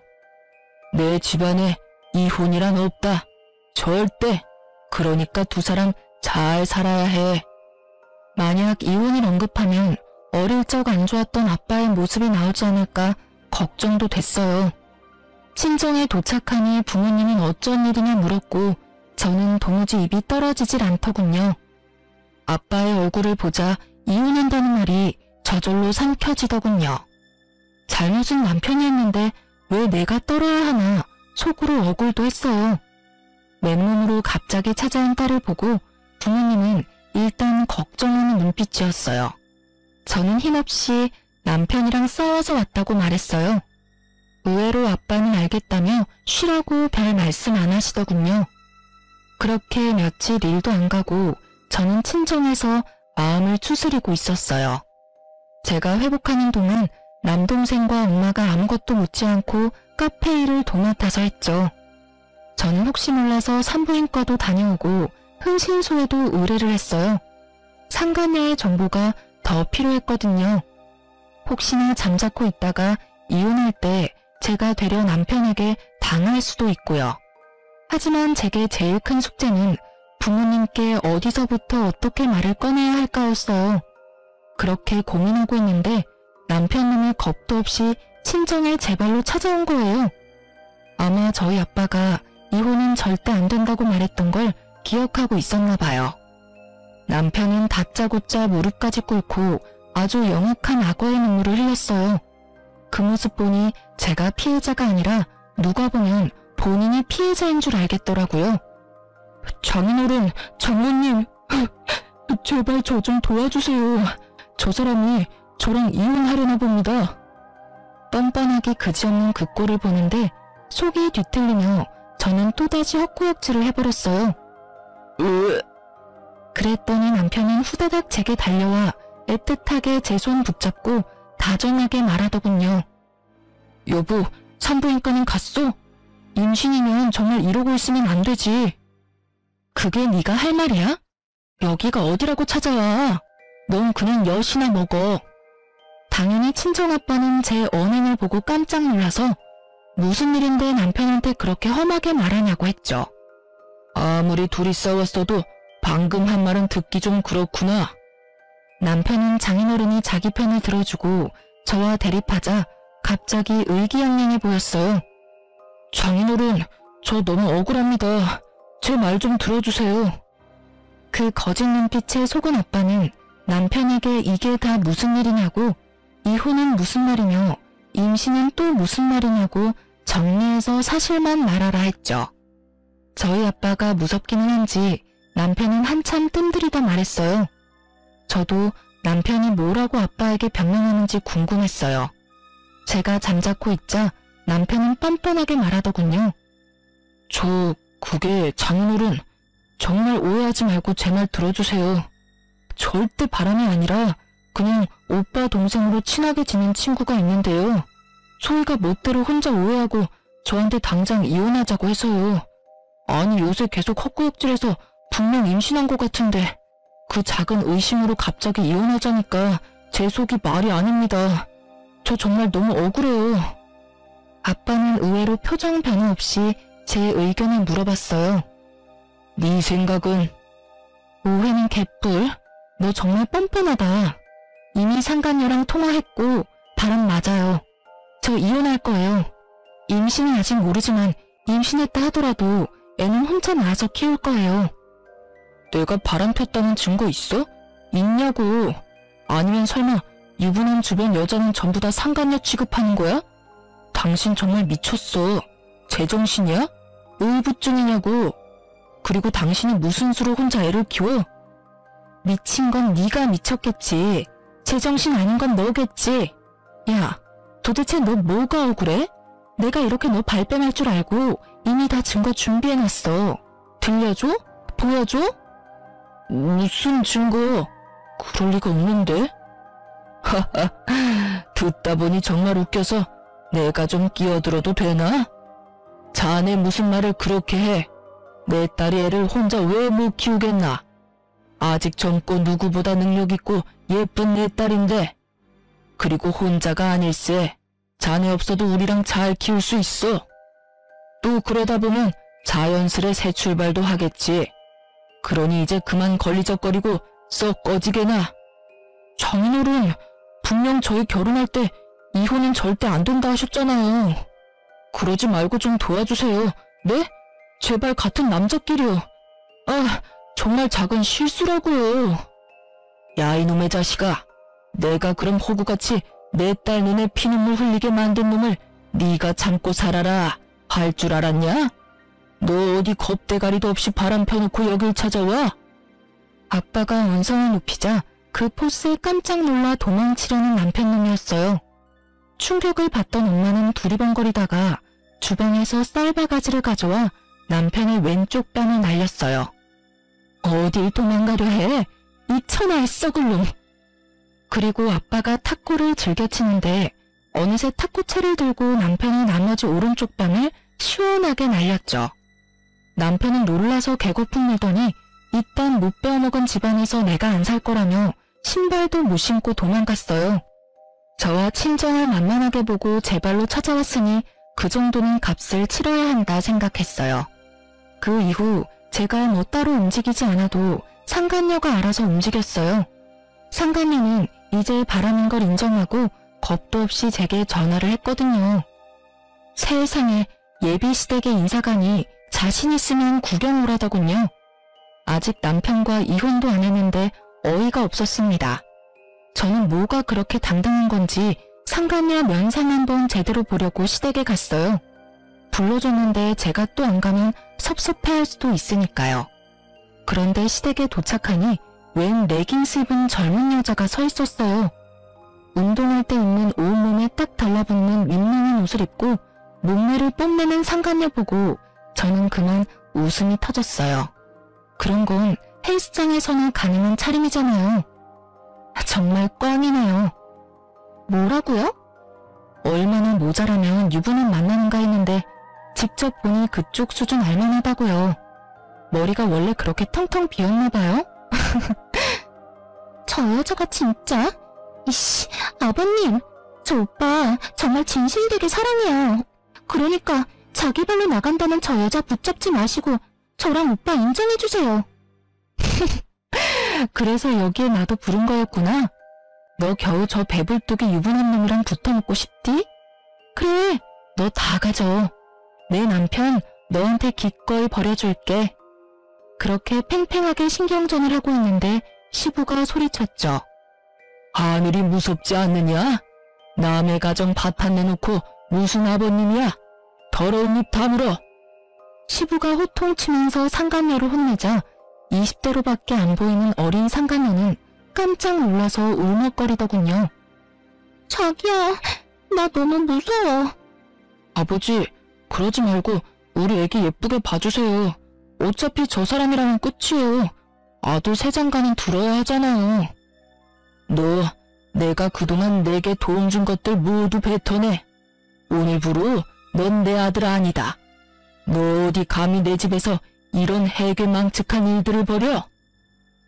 A: 내 집안에 이혼이란 없다. 절대. 그러니까 두 사람 잘 살아야 해. 만약 이혼을 언급하면 어릴 적 안 좋았던 아빠의 모습이 나오지 않을까 걱정도 됐어요. 친정에 도착하니 부모님은 어쩐 일이냐 물었고 저는 도무지 입이 떨어지질 않더군요. 아빠의 얼굴을 보자 이혼한다는 말이 저절로 삼켜지더군요. 잘못은 남편이 했는데 왜 내가 떨어야 하나 속으로 억울도 했어요. 맨몸으로 갑자기 찾아온 딸을 보고 부모님은 일단 걱정하는 눈빛이었어요. 저는 힘없이 남편이랑 싸워서 왔다고 말했어요. 의외로 아빠는 알겠다며 쉬라고 별 말씀 안 하시더군요. 그렇게 며칠 일도 안 가고 저는 친정에서 마음을 추스리고 있었어요. 제가 회복하는 동안 남동생과 엄마가 아무것도 묻지 않고 카페 일을 도맡아서 했죠. 저는 혹시 몰라서 산부인과도 다녀오고 흥신소에도 의뢰를 했어요. 상간녀의 정보가 더 필요했거든요. 혹시나 잠자코 있다가 이혼할 때 제가 되려 남편에게 당할 수도 있고요. 하지만 제게 제일 큰 숙제는 부모님께 어디서부터 어떻게 말을 꺼내야 할까였어요. 그렇게 고민하고 있는데 남편놈이 겁도 없이 친정에 제 발로 찾아온 거예요. 아마 저희 아빠가 이혼은 절대 안 된다고 말했던 걸 기억하고 있었나 봐요. 남편은 다짜고짜 무릎까지 꿇고 아주 영악한 악어의 눈물을 흘렸어요. 그 모습 보니 제가 피해자가 아니라 누가 보면 본인이 피해자인 줄 알겠더라고요. 장인어른, 장모님, 제발 저 좀 도와주세요. 저 사람이 저랑 이혼하려나 봅니다. 뻔뻔하게 그지없는 그 꼴을 보는데 속이 뒤틀리며 저는 또다시 헛구역질을 해버렸어요. 그랬더니 남편은 후다닥 제게 달려와 애틋하게 제 손 붙잡고 다정하게 말하더군요. 여보, 산부인과는 갔어? 임신이면 정말 이러고 있으면 안 되지. 그게 네가 할 말이야? 여기가 어디라고 찾아와. 넌 그냥 엿이나 먹어. 당연히 친정아빠는 제 언행을 보고 깜짝 놀라서 무슨 일인데 남편한테 그렇게 험하게 말하냐고 했죠. 아무리 둘이 싸웠어도 방금 한 말은 듣기 좀 그렇구나. 남편은 장인어른이 자기 편을 들어주고 저와 대립하자 갑자기 의기양양해 보였어요. 장인어른, 저 너무 억울합니다. 제 말 좀 들어주세요. 그 거짓 눈빛에 속은 아빠는 남편에게 이게 다 무슨 일이냐고, 이혼은 무슨 말이며 임신은 또 무슨 말이냐고 정리해서 사실만 말하라 했죠. 저희 아빠가 무섭기는 한지 남편은 한참 뜸들이다 말했어요. 저도 남편이 뭐라고 아빠에게 변명하는지 궁금했어요. 제가 잠자코 있자 남편은 뻔뻔하게 말하더군요. 그게 장인어른, 정말 오해하지 말고 제 말 들어주세요. 절대 바람이 아니라 그냥 오빠 동생으로 친하게 지낸 친구가 있는데요. 소희가 멋대로 혼자 오해하고 저한테 당장 이혼하자고 해서요. 아니 요새 계속 헛구역질해서 분명 임신한 것 같은데 그 작은 의심으로 갑자기 이혼하자니까 제 속이 말이 아닙니다. 저 정말 너무 억울해요. 아빠는 의외로 표정 변화 없이 제 의견을 물어봤어요. 네 생각은? 오해는 개뿔. 너 정말 뻔뻔하다. 이미 상간녀랑 통화했고 바람 맞아요. 저 이혼할 거예요. 임신은 아직 모르지만 임신했다 하더라도 애는 혼자 낳아서 키울 거예요. 내가 바람 폈다는 증거 있어? 있냐고. 아니면 설마 유부남 주변 여자는 전부 다 상간녀 취급하는 거야? 당신 정말 미쳤어. 제정신이야? 의부증이냐고. 그리고 당신이 무슨 수로 혼자 애를 키워? 미친 건 네가 미쳤겠지. 제정신 아닌 건 너겠지. 야, 도대체 너 뭐가 억울해? 내가 이렇게 너 발뺌할 줄 알고 이미 다 증거 준비해놨어. 들려줘? 보여줘? 무슨 증거? 그럴 리가 없는데? 하하, 듣다 보니 정말 웃겨서 내가 좀 끼어들어도 되나? 자네 무슨 말을 그렇게 해? 내 딸이 애를 혼자 왜 못 키우겠나? 아직 젊고 누구보다 능력 있고 예쁜 내 딸인데. 그리고 혼자가 아닐세. 자네 없어도 우리랑 잘 키울 수 있어. 또 그러다 보면 자연스레 새 출발도 하겠지. 그러니 이제 그만 걸리적거리고 썩 꺼지게나. 장인어른, 분명 저희 결혼할 때 이혼은 절대 안 된다 하셨잖아요. 그러지 말고 좀 도와주세요. 네? 제발 같은 남자끼리요. 아, 정말 작은 실수라고요. 야, 이놈의 자식아. 내가 그럼 호구같이 내 딸 눈에 피눈물 흘리게 만든 놈을 네가 참고 살아라 할 줄 알았냐? 너 어디 겁대가리도 없이 바람 펴놓고 여길 찾아와? 아빠가 언성을 높이자 그 포스에 깜짝 놀라 도망치려는 남편놈이었어요. 충격을 받던 엄마는 두리번거리다가 주방에서 쌀바가지를 가져와 남편의 왼쪽 뺨을 날렸어요. 어딜 도망가려 해? 이 천하의 썩을 놈. 그리고 아빠가 탁구를 즐겨치는데 어느새 탁구채를 들고 남편의 나머지 오른쪽 뺨을 시원하게 날렸죠. 남편은 놀라서 개고풍 물더니 이딴 못 배워먹은 집안에서 내가 안 살 거라며 신발도 못 신고 도망갔어요. 저와 친정을 만만하게 보고 제 발로 찾아왔으니 그 정도는 값을 치러야 한다 생각했어요. 그 이후 제가 뭐 따로 움직이지 않아도 상간녀가 알아서 움직였어요. 상간녀는 이제 바람인 걸 인정하고 겁도 없이 제게 전화를 했거든요. 세상에, 예비시댁의 인사가니 자신 있으면 구경 오라더군요. 아직 남편과 이혼도 안 했는데 어이가 없었습니다. 저는 뭐가 그렇게 당당한 건지 상간녀 면상 한번 제대로 보려고 시댁에 갔어요. 불러줬는데 제가 또 안 가면 섭섭해할 수도 있으니까요. 그런데 시댁에 도착하니 웬 레깅스 입은 젊은 여자가 서 있었어요. 운동할 때 입는 온몸에 딱 달라붙는 민망한 옷을 입고 몸매를 뽐내는 상간녀 보고 저는 그만 웃음이 터졌어요. 그런 건 헬스장에서는 가능한 차림이잖아요. 정말 꽝이네요. 뭐라고요? 얼마나 모자라면 유부남 만나는가 했는데 직접 보니 그쪽 수준 알만하다고요. 머리가 원래 그렇게 텅텅 비었나 봐요? 저 여자가 진짜? 이씨, 아버님, 저 오빠 정말 진실되게 사랑해요. 그러니까 자기 발로 나간다는 저 여자 붙잡지 마시고 저랑 오빠 인정해주세요. 그래서 여기에 나도 부른 거였구나. 너 겨우 저 배불뚝이 유부남 놈이랑 붙어먹고 싶디? 그래, 너 다 가져. 내 남편 너한테 기꺼이 버려줄게. 그렇게 팽팽하게 신경전을 하고 있는데 시부가 소리쳤죠. 하늘이 무섭지 않느냐? 남의 가정 바탕 내놓고 무슨 아버님이야? 더러운 입 다물어. 시부가 호통치면서 상간녀를 혼내자 20대로밖에 안 보이는 어린 상간녀는 깜짝 놀라서 울먹거리더군요. 자기야, 나 너무 무서워. 아버지, 그러지 말고 우리 애기 예쁘게 봐주세요. 어차피 저 사람이랑은 끝이에요. 아들 세장가는 들어야 하잖아요. 너, 내가 그동안 내게 도움 준 것들 모두 뱉어내. 오늘부로 넌 내 아들 아니다. 너 어디 감히 내 집에서 이런 해괴망측한 일들을 벌여?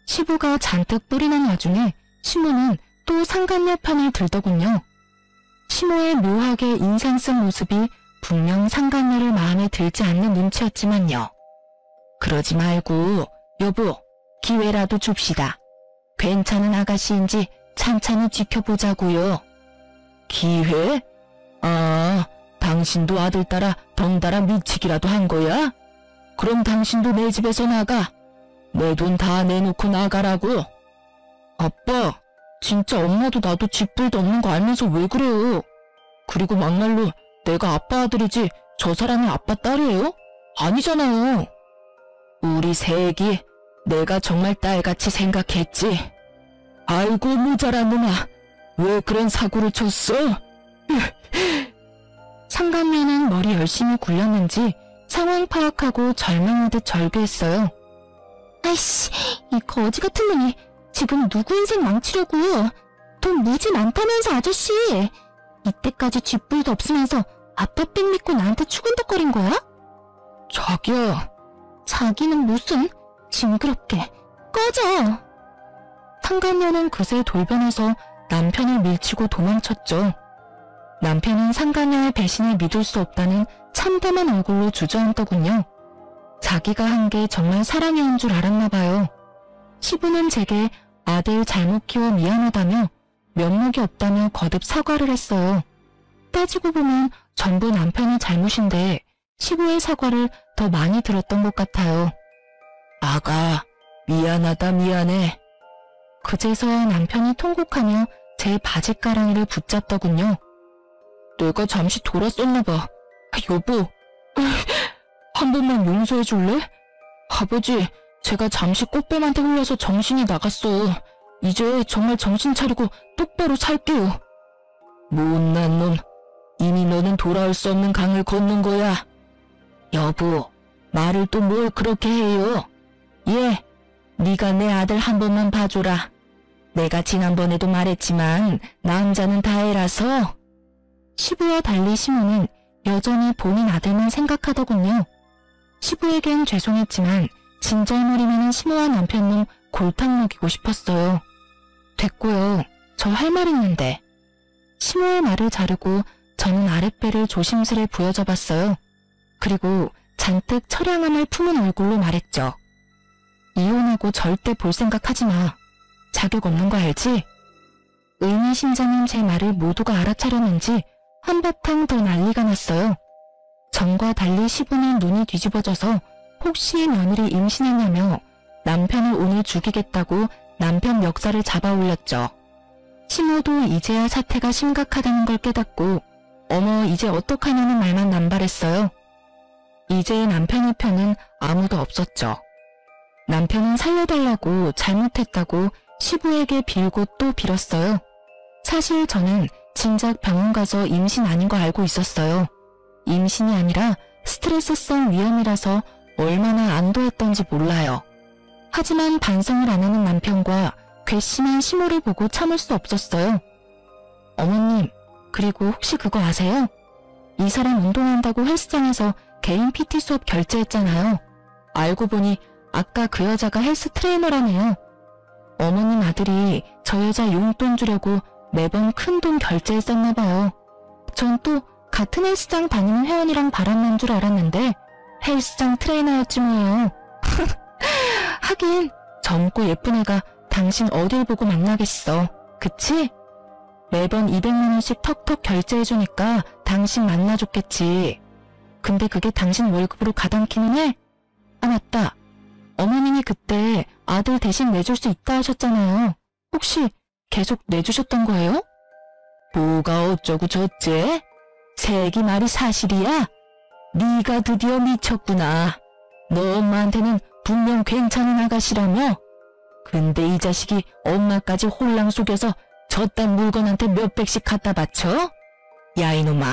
A: 시부가 잔뜩 뿌리난 와중에 시모는 또 상간녀 편을 들더군요. 시모의 묘하게 인상 쓴 모습이 분명 상간녀를 마음에 들지 않는 눈치였지만요. 그러지 말고 여보, 기회라도 줍시다. 괜찮은 아가씨인지 찬찬히 지켜보자고요. 기회? 아, 당신도 아들 따라 덩달아 미치기라도 한 거야? 그럼 당신도 내 집에서 나가. 내 돈 다 내놓고 나가라고. 아빠, 진짜 엄마도 나도 집불도 없는 거 알면서 왜 그래요? 그리고 막말로 내가 아빠 아들이지 저 사람이 아빠 딸이에요? 아니잖아요. 우리 새애기, 내가 정말 딸같이 생각했지. 아이고 모자란 놈아, 왜 그런 사고를 쳤어? 상간녀는 머리 열심히 굴렸는지 상황 파악하고 절망하듯 절규했어요. 아이씨, 이 거지 같은 놈이 지금 누구 인생 망치려고요? 돈 무지 많다면서 아저씨. 이때까지 쥐뿔도 없으면서 아빠 뺑 믿고 나한테 추근덕거린 거야? 자기야. 자기는 무슨, 징그럽게. 꺼져. 상간녀는 그새 돌변해서 남편을 밀치고 도망쳤죠. 남편은 상간녀의 배신을 믿을 수 없다는 참담한 얼굴로 주저앉더군요. 자기가 한 게 정말 사랑이었는 줄 알았나 봐요. 시부는 제게 아들 잘못 키워 미안하다며 면목이 없다며 거듭 사과를 했어요. 따지고 보면 전부 남편의 잘못인데 시부의 사과를 더 많이 들었던 것 같아요. 아가, 미안하다 미안해. 그제서야 남편이 통곡하며 제 바지가랑이를 붙잡더군요. 내가 잠시 돌았었나봐. 여보, 한 번만 용서해 줄래? 아버지, 제가 잠시 꽃뱀한테 흘려서 정신이 나갔어. 이제 정말 정신 차리고 똑바로 살게요. 못난 놈, 이미 너는 돌아올 수 없는 강을 건넌 거야. 여보, 말을 또 뭘 그렇게 해요? 예, 네가 내 아들 한 번만 봐줘라. 내가 지난번에도 말했지만 남자는 다해라서. 시부와 달리 시모는 여전히 본인 아들만 생각하더군요. 시부에겐 죄송했지만 진절머리면은 시모와 남편 놈 골탕 먹이고 싶었어요. 됐고요. 저 할 말 있는데. 시모의 말을 자르고 저는 아랫배를 조심스레 부여잡 봤어요. 그리고 잔뜩 처량함을 품은 얼굴로 말했죠. 이혼하고 절대 볼 생각하지 마. 자격 없는 거 알지? 의미심장한 제 말을 모두가 알아차렸는지 한바탕 더 난리가 났어요. 전과 달리 시부는 눈이 뒤집어져서 혹시 며느리 임신했냐며 남편을 오늘 죽이겠다고 남편 멱살을 잡아 올렸죠. 시모도 이제야 사태가 심각하다는 걸 깨닫고 어머 이제 어떡하냐는 말만 남발했어요. 이제 남편의 편은 아무도 없었죠. 남편은 살려달라고 잘못했다고 시부에게 빌고 또 빌었어요. 사실 저는 진작 병원 가서 임신 아닌 거 알고 있었어요. 임신이 아니라 스트레스성 위험이라서 얼마나 안도했던지 몰라요. 하지만 반성을 안 하는 남편과 괘씸한 시모를 보고 참을 수 없었어요. 어머님, 그리고 혹시 그거 아세요? 이 사람 운동한다고 헬스장에서 개인 PT 수업 결제했잖아요. 알고 보니 아까 그 여자가 헬스 트레이너라네요. 어머님 아들이 저 여자 용돈 주려고 매번 큰 돈 결제했었나봐요. 전 또 같은 헬스장 다니는 회원이랑 바람난 줄 알았는데 헬스장 트레이너였지 뭐예요. 하긴 젊고 예쁜 애가 당신 어딜 보고 만나겠어. 그치? 매번 200만 원씩 턱턱 결제해주니까 당신 만나줬겠지. 근데 그게 당신 월급으로 가당키는 해? 아 맞다. 어머님이 그때 아들 대신 내줄 수 있다 하셨잖아요. 혹시 계속 내주셨던 거예요? 뭐가 어쩌고 저째? 새끼 말이 사실이야? 네가 드디어 미쳤구나. 너 엄마한테는 분명 괜찮은 아가씨라며? 근데 이 자식이 엄마까지 홀랑 속여서 저딴 물건한테 몇백씩 갖다 바쳐? 야 이놈아,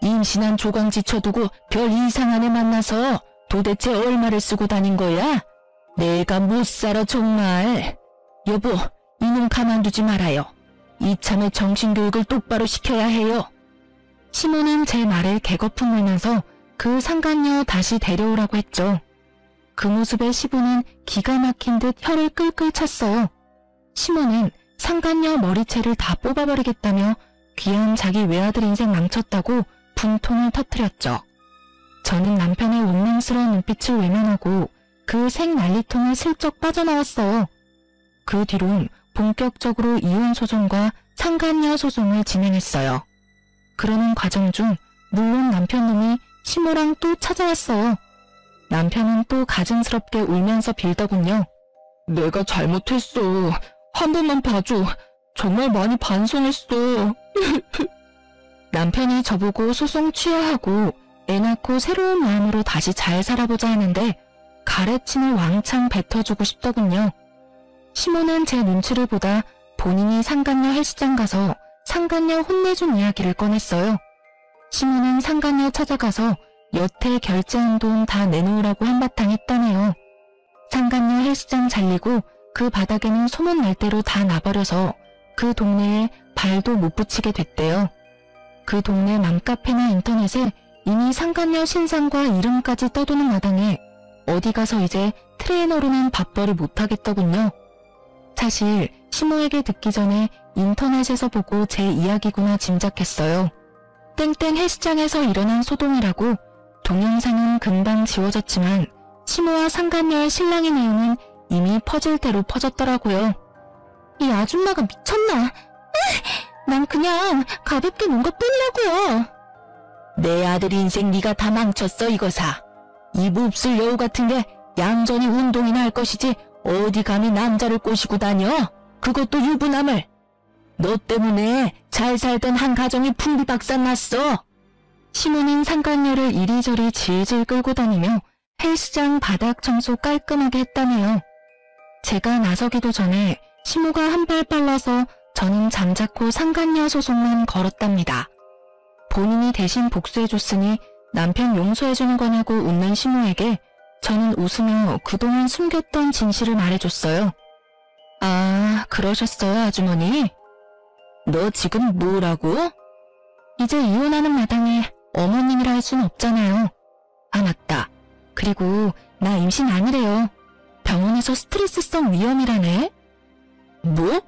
A: 임신한 조강 지쳐두고 별 이상한 애 만나서 도대체 얼마를 쓰고 다닌 거야? 내가 못 살아 정말. 여보, 이놈 가만두지 말아요. 이참에 정신교육을 똑바로 시켜야 해요. 시모는 제 말에 개거품 물면서 그 상간녀 다시 데려오라고 했죠. 그 모습에 시부는 기가 막힌 듯 혀를 끌끌 찼어요. 시모는 상간녀 머리채를 다 뽑아버리겠다며 귀한 자기 외아들 인생 망쳤다고 분통을 터뜨렸죠. 저는 남편의 원망스러운 눈빛을 외면하고 그 생난리통을 슬쩍 빠져나왔어요. 그 뒤론 본격적으로 이혼 소송과 상간녀 소송을 진행했어요. 그러는 과정 중 물론 남편놈이 시모랑 또 찾아왔어요. 남편은 또 가증스럽게 울면서 빌더군요. 내가 잘못했어. 한 번만 봐줘. 정말 많이 반성했어. 남편이 저보고 소송 취하하고 애 낳고 새로운 마음으로 다시 잘 살아보자 하는데 가래침을 왕창 뱉어주고 싶더군요. 시모는 제 눈치를 보다 본인이 상간녀 헬스장 가서 상간녀 혼내준 이야기를 꺼냈어요. 시모는 상간녀 찾아가서 여태 결제한 돈 다 내놓으라고 한바탕 했다네요. 상간녀 헬스장 잘리고 그 바닥에는 소문 날 대로 다 나버려서 그 동네에 발도 못 붙이게 됐대요. 그 동네 맘카페나 인터넷에 이미 상간녀 신상과 이름까지 떠도는 마당에 어디 가서 이제 트레이너로는 밥벌이 못하겠더군요. 사실 시모에게 듣기 전에 인터넷에서 보고 제 이야기구나 짐작했어요. 땡땡 헬스장에서 일어난 소동이라고. 동영상은 금방 지워졌지만 시모와 상간녀의 신랑의 내용은 이미 퍼즐대로 퍼졌더라고요. 이 아줌마가 미쳤나? 난 그냥 가볍게 논 것뿐이라고요. 내 아들 인생 네가 다 망쳤어 이거사. 이 몹쓸 여우 같은 게 얌전히 운동이나 할 것이지 어디 감히 남자를 꼬시고 다녀? 그것도 유부남을. 너 때문에 잘 살던 한 가정이 풍비박산 났어. 시모는 상간녀를 이리저리 질질 끌고 다니며 헬스장 바닥 청소 깔끔하게 했다네요. 제가 나서기도 전에 시모가 한 발 빨라서 저는 잠자코 상간녀 소송만 걸었답니다. 본인이 대신 복수해줬으니 남편 용서해주는 거냐고 웃는 시모에게 저는 웃으며 그동안 숨겼던 진실을 말해줬어요. 아, 그러셨어요, 아주머니? 너 지금 뭐라고? 이제 이혼하는 마당에 어머님이라 할 순 없잖아요. 아, 맞다. 그리고 나 임신 아니래요. 병원에서 스트레스성 위염이라네. 뭐?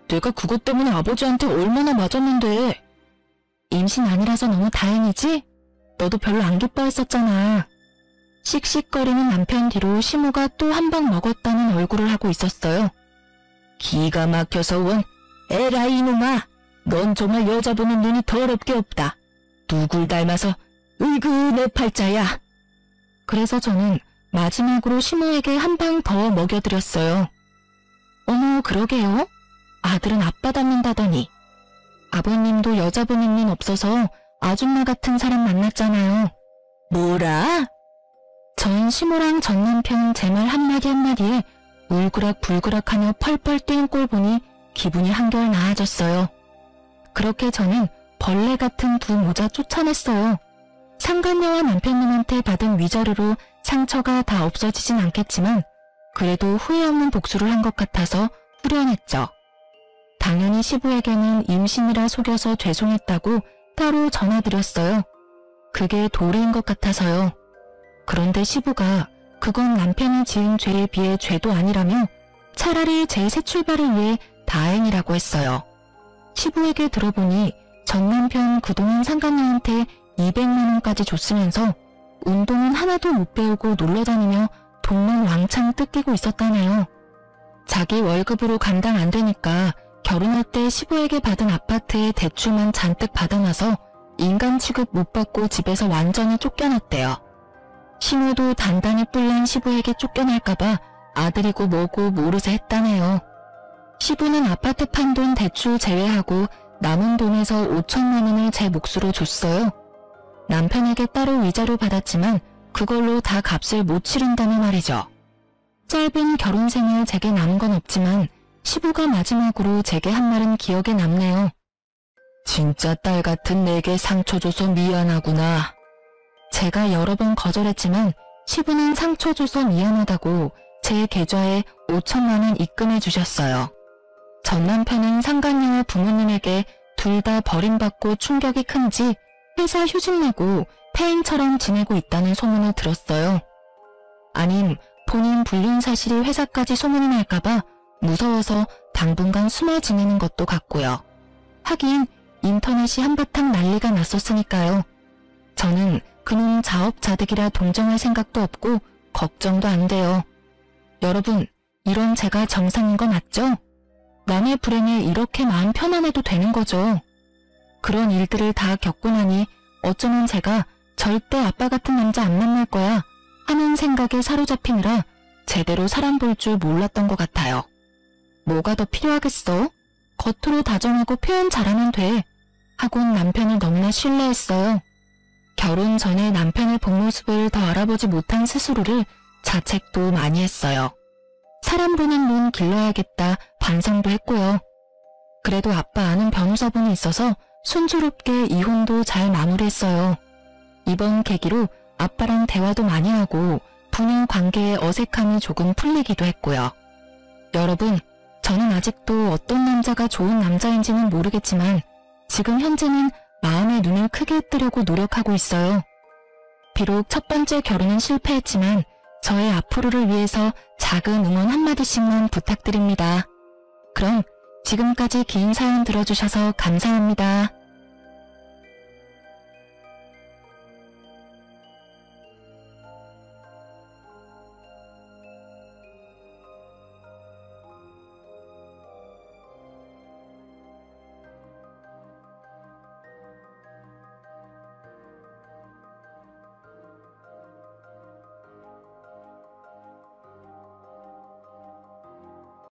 A: 내가 그것 때문에 아버지한테 얼마나 맞았는데. 임신 아니라서 너무 다행이지? 너도 별로 안 기뻐했었잖아. 씩씩거리는 남편 뒤로 시모가 또 한 방 먹었다는 얼굴을 하고 있었어요. 기가 막혀서 원. 에라이 이놈아. 넌 정말 여자 보는 눈이 더럽게 없다. 누굴 닮아서 으이그 내 팔자야. 그래서 저는 마지막으로 시모에게 한 방 더 먹여드렸어요. 어머, 그러게요. 아들은 아빠 닮는다더니. 아버님도 여자 보는 눈 없어서 아줌마 같은 사람 만났잖아요. 뭐라? 전 시모랑 전 남편 제 말 한마디 한마디에 울그락불그락하며 펄펄 뛰는 꼴 보니 기분이 한결 나아졌어요. 그렇게 저는 벌레 같은 두 모자 쫓아냈어요. 상간녀와 남편님한테 받은 위자료로 상처가 다 없어지진 않겠지만 그래도 후회 없는 복수를 한 것 같아서 후련했죠. 당연히 시부에게는 임신이라 속여서 죄송했다고 따로 전화드렸어요. 그게 도리인 것 같아서요. 그런데 시부가 그건 남편이 지은 죄에 비해 죄도 아니라며 차라리 제 새 출발을 위해 다행이라고 했어요. 시부에게 들어보니 전 남편 그동안 상간녀한테 200만 원까지 줬으면서 운동은 하나도 못 배우고 놀러다니며 돈만 왕창 뜯기고 있었다네요. 자기 월급으로 감당 안 되니까 결혼할 때 시부에게 받은 아파트에 대출만 잔뜩 받아놔서 인간 취급 못 받고 집에서 완전히 쫓겨났대요. 시모도 단단히 뿔난 시부에게 쫓겨날까봐 아들이고 뭐고 모르쇠 했다네요. 시부는 아파트 판 돈 대출 제외하고 남은 돈에서 5천만 원을 제 몫으로 줬어요. 남편에게 따로 위자료 받았지만 그걸로 다 값을 못 치른다며 말이죠. 짧은 결혼 생활 제게 남은 건 없지만 시부가 마지막으로 제게 한 말은 기억에 남네요. 진짜 딸 같은 내게 상처 줘서 미안하구나. 제가 여러 번 거절했지만 시부는 상처 줘서 미안하다고 제 계좌에 5천만 원 입금해 주셨어요. 전 남편은 상간녀와 부모님에게 둘 다 버림받고 충격이 큰지 회사 휴직 내고 폐인처럼 지내고 있다는 소문을 들었어요. 아님 본인 불륜 사실이 회사까지 소문이 날까봐 무서워서 당분간 숨어 지내는 것도 같고요. 하긴 인터넷이 한바탕 난리가 났었으니까요. 저는 그놈 자업자득이라 동정할 생각도 없고 걱정도 안 돼요. 여러분, 이런 제가 정상인 거 맞죠? 남의 불행에 이렇게 마음 편안해도 되는 거죠. 그런 일들을 다 겪고 나니 어쩌면 제가 절대 아빠 같은 남자 안 만날 거야 하는 생각에 사로잡히느라 제대로 사람 볼 줄 몰랐던 것 같아요. 뭐가 더 필요하겠어? 겉으로 다정하고 표현 잘하면 돼. 하곤 남편을 너무나 신뢰했어요. 결혼 전에 남편의 본 모습을 더 알아보지 못한 스스로를 자책도 많이 했어요. 사람 보는 눈 길러야겠다 반성도 했고요. 그래도 아빠 아는 변호사분이 있어서 순조롭게 이혼도 잘 마무리했어요. 이번 계기로 아빠랑 대화도 많이 하고 부녀 관계의 어색함이 조금 풀리기도 했고요. 여러분, 저는 아직도 어떤 남자가 좋은 남자인지는 모르겠지만 지금 현재는 마음의 눈을 크게 뜨려고 노력하고 있어요. 비록 첫 번째 결혼은 실패했지만 저의 앞으로를 위해서 작은 응원 한마디씩만 부탁드립니다. 그럼 지금까지 긴 사연 들어주셔서 감사합니다.